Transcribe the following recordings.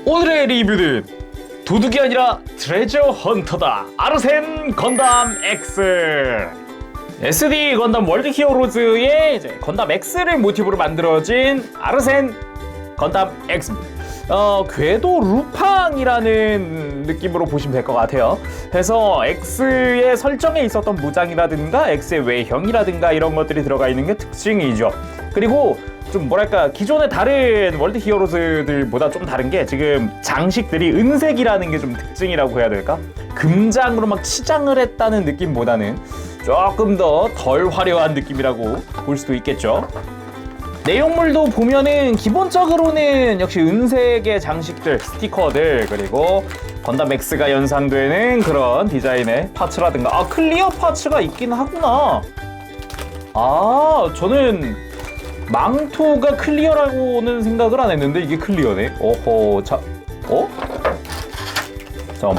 오늘의 리뷰는 도둑이 아니라 트레저 헌터다. 아르센 건담 X. SD 건담 월드 히어로즈의 이제 건담 X를 모티브로 만들어진 아르센 건담 X. 궤도 루팡이라는 느낌으로 보시면 될 것 같아요. 그래서 X의 설정에 있었던 무장이라든가 X의 외형이라든가 이런 것들이 들어가 있는 게 특징이죠. 그리고 좀 뭐랄까 기존의 다른 월드 히어로즈들보다 좀 다른 게 지금 장식들이 은색이라는 게 좀 특징이라고 해야 될까? 금장으로 막 치장을 했다는 느낌보다는 조금 더 덜 화려한 느낌이라고 볼 수도 있겠죠. 내용물도 보면은 기본적으로는 역시 은색의 장식들, 스티커들, 그리고 건담 X가 연상되는 그런 디자인의 파츠라든가 클리어 파츠가 있긴 하구나. 저는 망토가 클리어라고는 생각을 안 했는데 이게 클리어네. 자,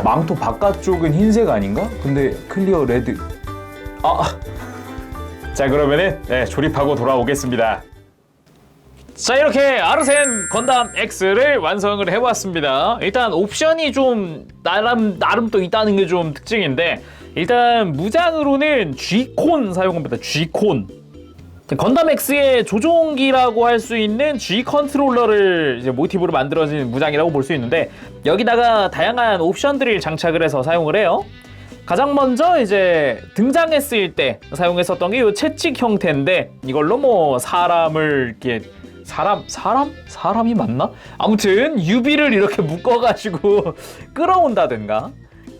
망토 바깥쪽은 흰색 아닌가? 근데 클리어 레드. 자, 그러면은 조립하고 돌아오겠습니다. 자, 이렇게 아르센 건담 X를 완성을 해봤습니다. 일단 옵션이 좀 나름 또 있다는 게 좀 특징인데, 일단 무장으로는 G콘 사용합니다. G콘. 건담 X의 조종기라고 할 수 있는 G 컨트롤러를 이제 모티브로 만들어진 무장이라고 볼 수 있는데, 여기다가 다양한 옵션들을 장착을 해서 사용을 해요. 가장 먼저 이제 등장했을 때 사용했었던 게 이 채찍 형태인데, 이걸로 뭐 사람을 이렇게 사람이 맞나? 아무튼 유비를 이렇게 묶어가지고 끌어온다든가,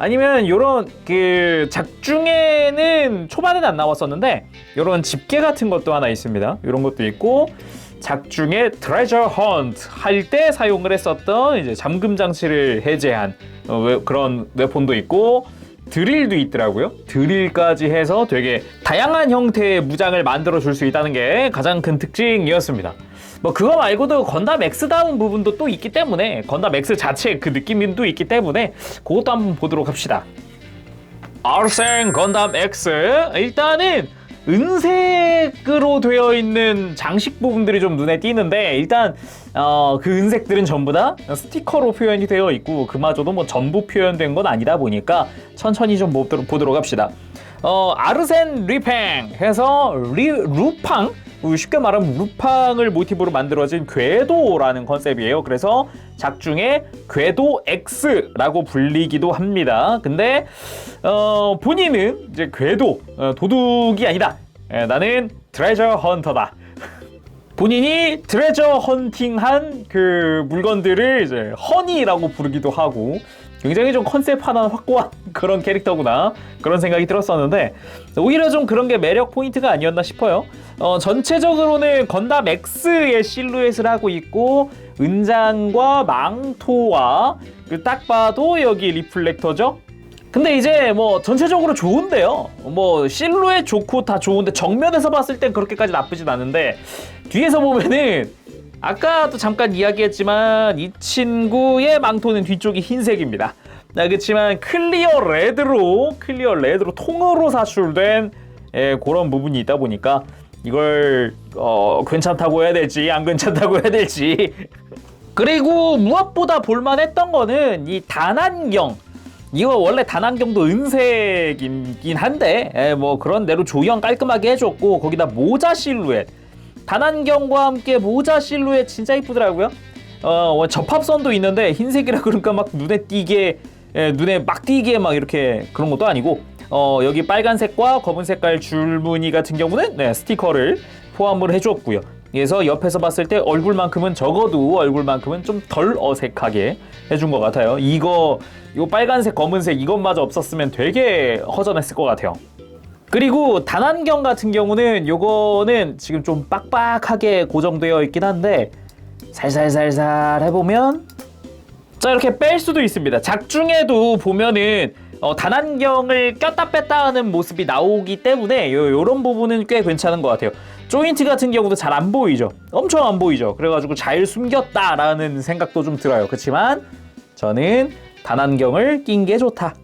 아니면 요런 그 작중에는 초반에는 안 나왔었는데 요런 집게 같은 것도 하나 있습니다. 요런 것도 있고, 작중에 트레저 헌트 할 때 사용을 했었던 이제 잠금 장치를 해제한 그런 웨폰도 있고, 드릴도 있더라고요. 드릴까지 해서 되게 다양한 형태의 무장을 만들어 줄 수 있다는 게 가장 큰 특징이었습니다. 뭐 그거 말고도 건담 X다운 부분도 또 있기 때문에, 건담 X 자체 그 느낌도 있기 때문에 그것도 한번 보도록 합시다. 아르센 건담 X, 일단은 은색으로 되어 있는 장식 부분들이 좀 눈에 띄는데, 일단 그 은색들은 전부 다 스티커로 표현이 되어 있고, 그마저도 뭐 전부 표현된 건 아니다 보니까 천천히 좀 보도록 합시다. 아르센 리팽 해서 루팡, 쉽게 말하면 루팡을 모티브로 만들어진 궤도라는 컨셉이에요. 그래서 작중에 궤도 X라고 불리기도 합니다. 근데 본인은 이제 궤도 도둑이 아니다. 나는 트레저 헌터다. 본인이 트레저 헌팅한 그 물건들을 이제 허니라고 부르기도 하고, 굉장히 좀 컨셉 하나 확고한 그런 캐릭터구나, 그런 생각이 들었었는데, 오히려 좀 그런 게 매력 포인트가 아니었나 싶어요. 전체적으로는 건담 X의 실루엣을 하고 있고, 은장과 망토와 딱 봐도 여기 리플렉터죠. 근데 이제 뭐 전체적으로 좋은데요. 뭐 실루엣 좋고 다 좋은데, 정면에서 봤을 땐 그렇게까지 나쁘진 않은데, 뒤에서 보면은 아까도 잠깐 이야기했지만 이 친구의 망토는 뒤쪽이 흰색입니다. 그렇지만 클리어 레드로 통으로 사출된 그런 부분이 있다 보니까 이걸 괜찮다고 해야 될지 안 괜찮다고 해야 될지. 그리고 무엇보다 볼만했던 거는 이 단안경. 이거 원래 단안경도 은색이긴 한데 뭐 그런 대로 조형 깔끔하게 해줬고, 거기다 모자 실루엣, 단안경과 함께 모자 실루엣 진짜 이쁘더라고요. 접합선도 있는데 흰색이라 그러니까 막 눈에 막 띄게 막 이렇게 그런 것도 아니고, 여기 빨간색과 검은 색깔 줄무늬 같은 경우는 스티커를 포함을 해줬고요. 그래서 옆에서 봤을 때 적어도 얼굴만큼은 좀 덜 어색하게 해준 것 같아요. 요 빨간색, 검은색 이것마저 없었으면 되게 허전했을 것 같아요. 그리고 단안경 같은 경우는 요거는 지금 좀 빡빡하게 고정되어 있긴 한데, 살살살살 해보면 자, 이렇게 뺄 수도 있습니다. 작중에도 보면은 단안경을 꼈다 뺐다 하는 모습이 나오기 때문에 요런 부분은 꽤 괜찮은 것 같아요. 조인트 같은 경우도 잘 안 보이죠. 엄청 안 보이죠. 그래가지고 잘 숨겼다라는 생각도 좀 들어요. 그렇지만 저는 단안경을 낀 게 좋다.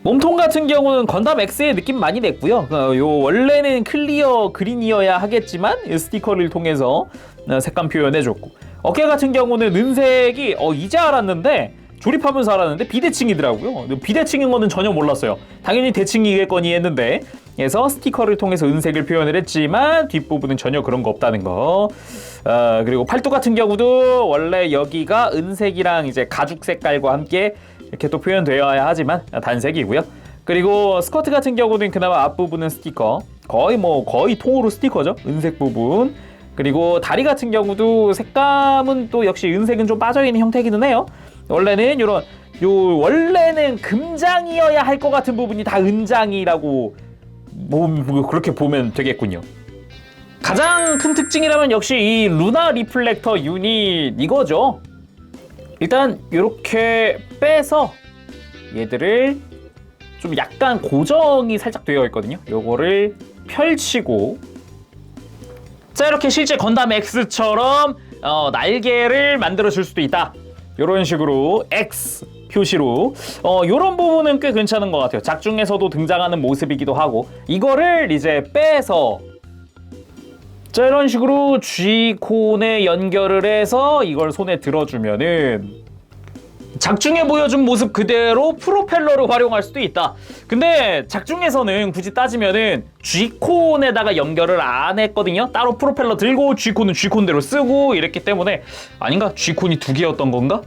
몸통 같은 경우는 건담 X의 느낌 많이 냈고요. 원래는 클리어 그린이어야 하겠지만 스티커를 통해서 색감 표현해줬고, 어깨 같은 경우는 은색이 이제 알았는데 조립하면서 알았는데 비대칭이더라고요. 비대칭인 거는 전혀 몰랐어요. 당연히 대칭이겠거니 했는데 그래서 스티커를 통해서 은색을 표현을 했지만 뒷부분은 전혀 그런 거 없다는 거. 그리고 팔뚝 같은 경우도 원래 여기가 은색이랑 이제 가죽 색깔과 함께 이렇게 또 표현되어야 하지만 단색이고요. 그리고 스커트 같은 경우는 그나마 앞부분은 스티커, 거의 통으로 스티커죠. 은색 부분. 그리고 다리 같은 경우도 색감은 또 역시 은색은 좀 빠져있는 형태이기는 해요. 원래는 원래는 금장이어야 할 것 같은 부분이 다 은장이라고 그렇게 보면 되겠군요. 가장 큰 특징이라면 역시 이 루나 리플렉터 유닛 이거죠. 일단 이렇게 빼서 얘들을 좀 약간 고정이 살짝 되어 있거든요. 요거를 펼치고 자 이렇게 실제 건담 X처럼 날개를 만들어 줄 수도 있다. 이런 식으로 X 표시로 이런 부분은 꽤 괜찮은 것 같아요. 작중에서도 등장하는 모습이기도 하고 이거를 이제 빼서 자 이런 식으로 G콘에 연결을 해서 이걸 손에 들어주면은 작중에 보여준 모습 그대로 프로펠러를 활용할 수도 있다. 근데 작중에서는 굳이 따지면은 G콘에다가 연결을 안 했거든요. 따로 프로펠러 들고 G콘은 G콘대로 쓰고 이랬기 때문에 아닌가? G콘이 2개였던 건가?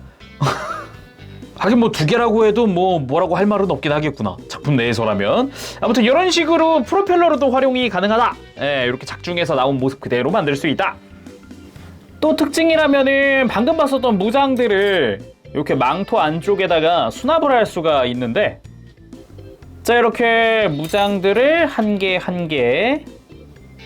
하긴 뭐 2개라고 해도 뭐라고 할 말은 없긴 하겠구나. 작품 내에서라면. 아무튼 이런 식으로 프로펠러로도 활용이 가능하다. 이렇게 작중에서 나온 모습 그대로 만들 수 있다. 또 특징이라면은 방금 봤었던 무장들을 이렇게 망토 안쪽에다가 수납을 할 수가 있는데 자 이렇게 무장들을 한 개 한 개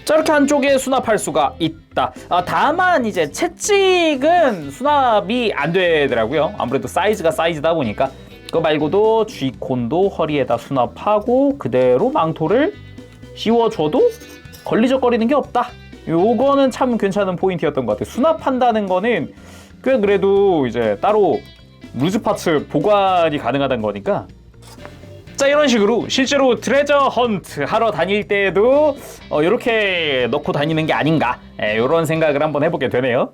자 이렇게 한쪽에 수납할 수가 있다. 다만 이제 채찍은 수납이 안 되더라고요. 아무래도 사이즈가 사이즈다 보니까 그거 말고도 G콘도 허리에다 수납하고 그대로 망토를 씌워줘도 걸리적거리는 게 없다. 요거는 참 괜찮은 포인트였던 것 같아요. 수납한다는 거는 꽤 그래도 이제 따로 루즈 파츠 보관이 가능하다는 거니까 자 이런 식으로 실제로 트레저 헌트 하러 다닐 때에도 이렇게 넣고 다니는 게 아닌가 이런 생각을 한번 해보게 되네요.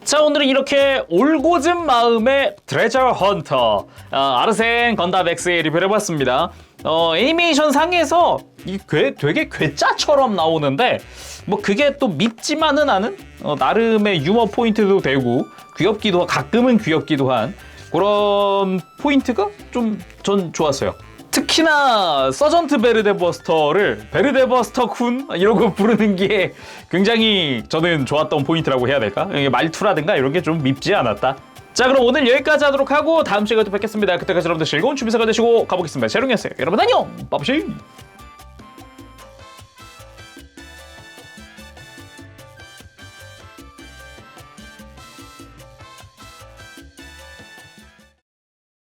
자 오늘은 이렇게 올곧은 마음의 트레저 헌터 아르센 건담 X의 리뷰를 해봤습니다. 애니메이션 상에서 되게 괴짜처럼 나오는데 뭐 그게 또 밉지만은 않은 나름의 유머 포인트도 되고 귀엽기도 가끔은 귀엽기도 한 그런 포인트가 좀 전 좋았어요. 특히나 서전트 베르데버스터를 베르데버스터 군 이러고 부르는 게 굉장히 저는 좋았던 포인트라고 해야 될까? 말투라든가 이런 게 좀 밉지 않았다. 자 그럼 오늘 여기까지 하도록 하고 다음 시간에 또 뵙겠습니다. 그때까지 여러분들 즐거운 취미 생활 되시고 가보겠습니다. 재롱이었어요. 여러분 안녕! 빠브싱!